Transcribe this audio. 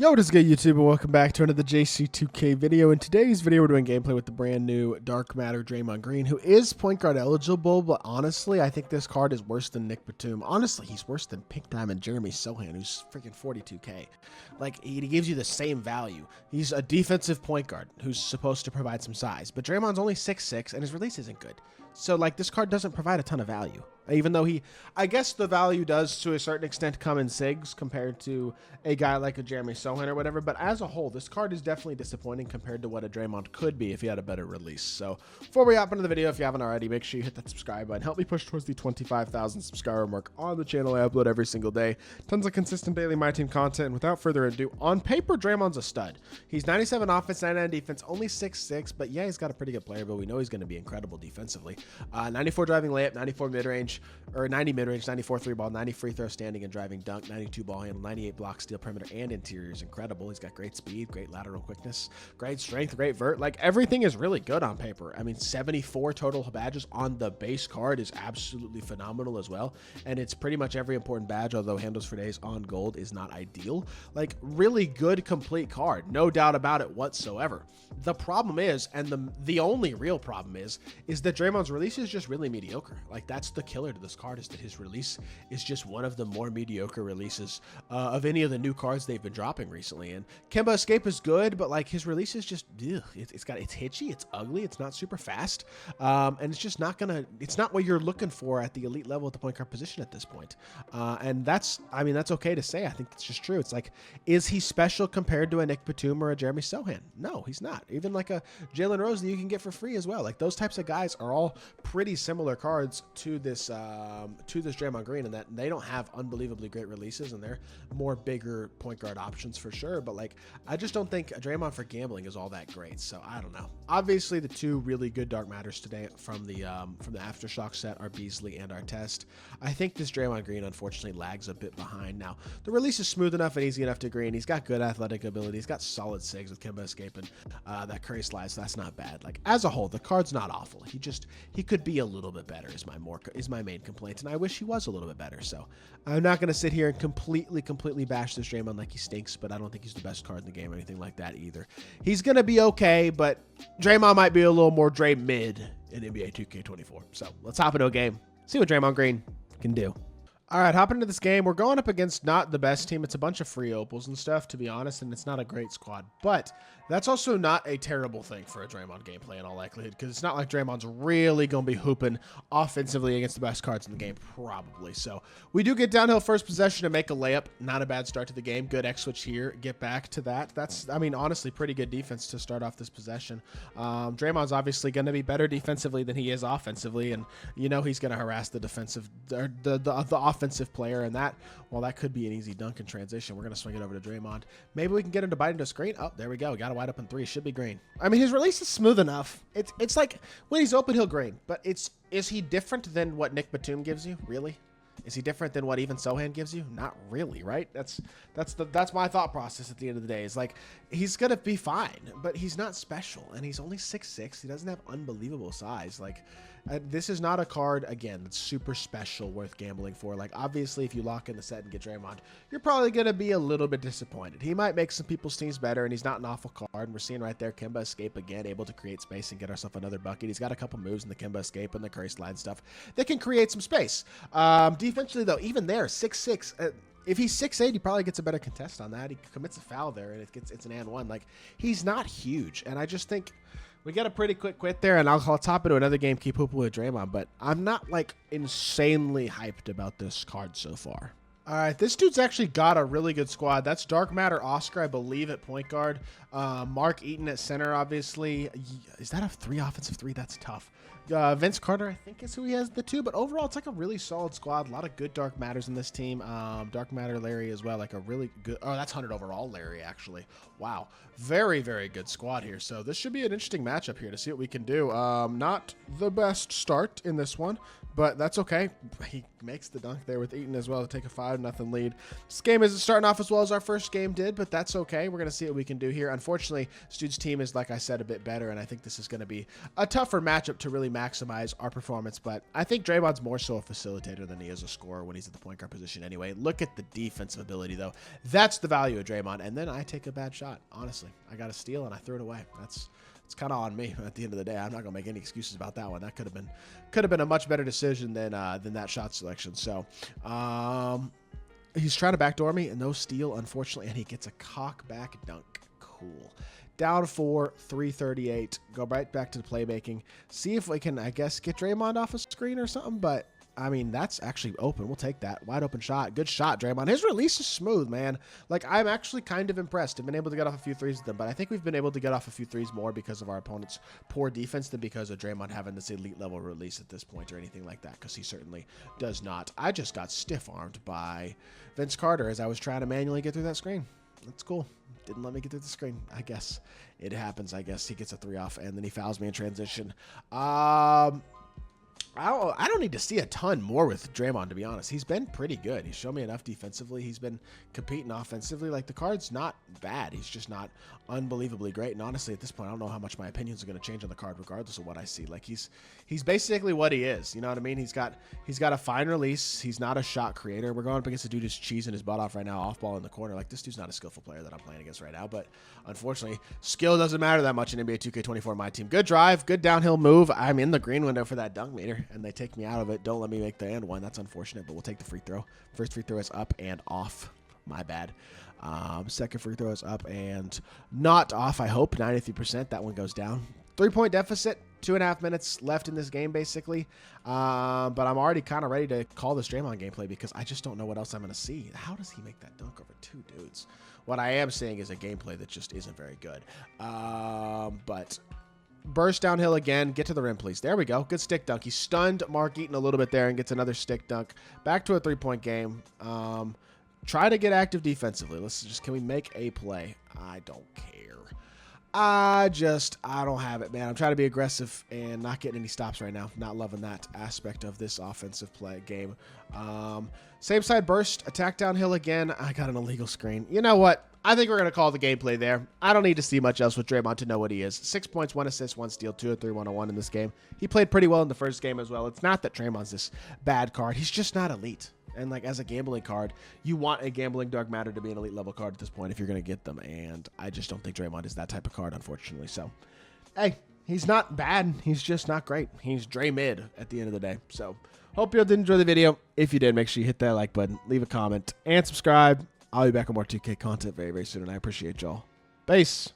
Yo, what is good, YouTube, and welcome back to another JC2K video. In today's video, we're doing gameplay with the brand new Dark Matter Draymond Green, who is point guard eligible, but honestly, I think this card is worse than Nick Batum. Honestly, he's worse than Pink Diamond Jeremy Sohan, who's freaking 42K. Like, he gives you the same value. He's a defensive point guard who's supposed to provide some size, but Draymond's only 6'6", and his release isn't good. So, like, this card doesn't provide a ton of value. Even though I guess the value does to a certain extent come in SIGs compared to a guy like a Jeremy Sohan or whatever. But as a whole, this card is definitely disappointing compared to what a Draymond could be if he had a better release. So before we hop into the video, if you haven't already, make sure you hit that subscribe button. Help me push towards the 25,000 subscriber mark on the channel. I upload every single day. Tons of consistent daily My Team content. And without further ado, on paper, Draymond's a stud. He's 97 offense, 99 defense, only 6'6", but yeah, he's got a pretty good player, but we know he's going to be incredible defensively. 94 driving layup, 94 mid-range, or 90 mid-range, 94 3-ball, 90 free throw standing and driving dunk, 92 ball handle, 98 block steal perimeter and interior is incredible. He's got great speed, great lateral quickness, great strength, great vert. Like, everything is really good on paper. I mean, 74 total badges on the base card is absolutely phenomenal as well. And it's pretty much every important badge, although handles for days on gold is not ideal. Like, really good, complete card. No doubt about it whatsoever. The problem is, and the only real problem is that Draymond's release is just really mediocre. Like, that's the killer to this card, is that his release is just one of the more mediocre releases of any of the new cards they've been dropping recently. And Kemba Escape is good, but like, his release is just, ugh, it's hitchy, it's ugly, it's not super fast, and it's just not gonna, it's not what you're looking for at the elite level at the point guard position at this point. And that's, I mean, that's okay to say. I think it's just true. It's like, is he special compared to a Nick Batum or a Jeremy Sohan? No, he's not. Even like a Jalen Rose that you can get for free as well. Like, those types of guys are all pretty similar cards to this Draymond Green, and that they don't have unbelievably great releases, and they're more bigger point guard options for sure. But like, I just don't think Draymond for gambling is all that great. So I don't know. Obviously, the two really good Dark Matters today from the Aftershock set are Beasley and Artest. I think this Draymond Green unfortunately lags a bit behind. Now, the release is smooth enough and easy enough to green. He's got good athletic ability. He's got solid SIGs with Kemba Escape and that Curry slide, so that's not bad. Like, as a whole, the card's not awful. He could be a little bit better is my main complaint, and I wish he was a little bit better. So I'm not going to sit here and completely bash this Draymond like he stinks, but I don't think he's the best card in the game or anything like that either. He's going to be okay, but Draymond might be a little more DRAY-MID in NBA 2K24. So let's hop into a game, see what Draymond Green can do. All right, hopping into this game. We're going up against not the best team. It's a bunch of free opals and stuff, to be honest, and it's not a great squad. But that's also not a terrible thing for a Draymond gameplay in all likelihood, because it's not like Draymond's really going to be hooping offensively against the best cards in the game, probably. So we do get downhill first possession and make a layup. Not a bad start to the game. Good X switch here. Get back to that. That's, I mean, honestly, pretty good defense to start off this possession. Draymond's obviously going to be better defensively than he is offensively, and you know he's going to harass the defensive, the offensive player, and that, well, that could be an easy dunk in transition. We're going to swing it over to Draymond. Maybe we can get him to bite into a screen. Oh, there we go. Got a wide open three. Should be green. I mean, his release is smooth enough. It's like when he's open, he'll green. But is he different than what Nick Batum gives you? Really? Is he different than what even Sohan gives you? Not really, right? That's my thought process at the end of the day. Is like, he's gonna be fine, but he's not special, and he's only 6'6". He doesn't have unbelievable size. Like, this is not a card, again, that's super special, worth gambling for. Like, obviously, if you lock in the set and get Draymond, you're probably gonna be a little bit disappointed. He might make some people's teams better, and he's not an awful card. And we're seeing right there Kemba Escape again, able to create space and get ourselves another bucket. He's got a couple moves in the Kemba Escape and the Curry slide stuff that can create some space. Defensively, though, even there, 6'6". If he's 6'8", he probably gets a better contest on that. He commits a foul there, and it's an and one. Like, he's not huge, and I just think we get a pretty quick quit there, and I'll top into another game, keep hooping with Draymond, but I'm not, like, insanely hyped about this card so far. All right, this dude's actually got a really good squad. That's Dark Matter Oscar, I believe, at point guard. Mark Eaton at center, obviously. Is that a offensive three? That's tough. Vince Carter, I think, is who he has the two, but overall, it's like a really solid squad. A lot of good Dark Matters in this team. Dark Matter Larry as well, like a really good, oh, that's 100 overall Larry, actually. Wow. Very, very good squad here. So this should be an interesting matchup here to see what we can do. Not the best start in this one, but that's okay. He makes the dunk there with Eaton as well to take a 5-0 lead. This game isn't starting off as well as our first game did, but that's okay. We're going to see what we can do here. Unfortunately, Stude's team is, like I said, a bit better, and I think this is going to be a tougher matchup to really match maximize our performance, but I think Draymond's more so a facilitator than he is a scorer when he's at the point guard position anyway. Look at the defensive ability, though. That's the value of Draymond. And then I take a bad shot, honestly. I got a steal, and I threw it away. It's kind of on me at the end of the day. I'm not going to make any excuses about that one. That could have been a much better decision than that shot selection. So he's trying to backdoor me, and no steal, unfortunately, and he gets a cock back dunk. Cool. Down 4, 3:38. Go right back to the playmaking. See if we can, I guess, get Draymond off a screen or something. But, I mean, that's actually open. We'll take that. Wide open shot. Good shot, Draymond. His release is smooth, man. Like, I'm actually kind of impressed. I've been able to get off a few threes with them. But I think we've been able to get off a few threes more because of our opponent's poor defense than because of Draymond having this elite level release at this point or anything like that. Because he certainly does not. I just got stiff-armed by Vince Carter as I was trying to manually get through that screen. That's cool. Didn't let me get through the screen. I guess it happens. I guess he gets a 3 off, and then he fouls me in transition. I don't need to see a ton more with Draymond, to be honest. He's been pretty good. He's shown me enough defensively. He's been competing offensively. Like, the card's not bad. He's just not unbelievably great. And honestly, at this point, I don't know how much my opinions are going to change on the card regardless of what I see. Like, he's basically what he is. You know what I mean? He's got a fine release. He's not a shot creator. We're going up against a dude who's cheesing his butt off right now, off ball in the corner. Like, this dude's not a skillful player that I'm playing against right now. But unfortunately, skill doesn't matter that much in NBA 2K24 MyTEAM. Good drive, good downhill move. I'm in the green window for that dunk meter, and they take me out of it. Don't let me make the and one. That's unfortunate, but we'll take the free throw. First free throw is up and off. My bad. Second free throw is up and not off, I hope. 93%. That one goes down. 3-point deficit. 2.5 minutes left in this game, basically. But I'm already kind of ready to call this Draymond gameplay because I just don't know what else I'm going to see. How does he make that dunk over 2 dudes? What I am seeing is a gameplay that just isn't very good. But burst downhill again. Get to the rim, please. There we go. Good stick dunk. He stunned Mark Eaton a little bit there and gets another stick dunk. Back to a 3-point game. Try to get active defensively. Can we make a play? I don't care. I don't have it, man. I'm trying to be aggressive and not getting any stops right now. Not loving that aspect of this offensive play game. Same side burst, attack downhill again. I got an illegal screen. You know what? I think we're going to call the gameplay there. I don't need to see much else with Draymond to know what he is. 6 points, 1 assist, 1 steal, 2 of 3, 1-on-1 in this game. He played pretty well in the first game as well. It's not that Draymond's this bad card. He's just not elite. And, like, as a gambling card, you want a gambling dark matter to be an elite level card at this point if you're going to get them. And I just don't think Draymond is that type of card, unfortunately. So, hey, he's not bad. He's just not great. He's DRAY-MID at the end of the day. So, hope you all did enjoy the video. If you did, make sure you hit that like button, leave a comment, and subscribe. I'll be back on more 2K content very, very soon, and I appreciate y'all. Peace.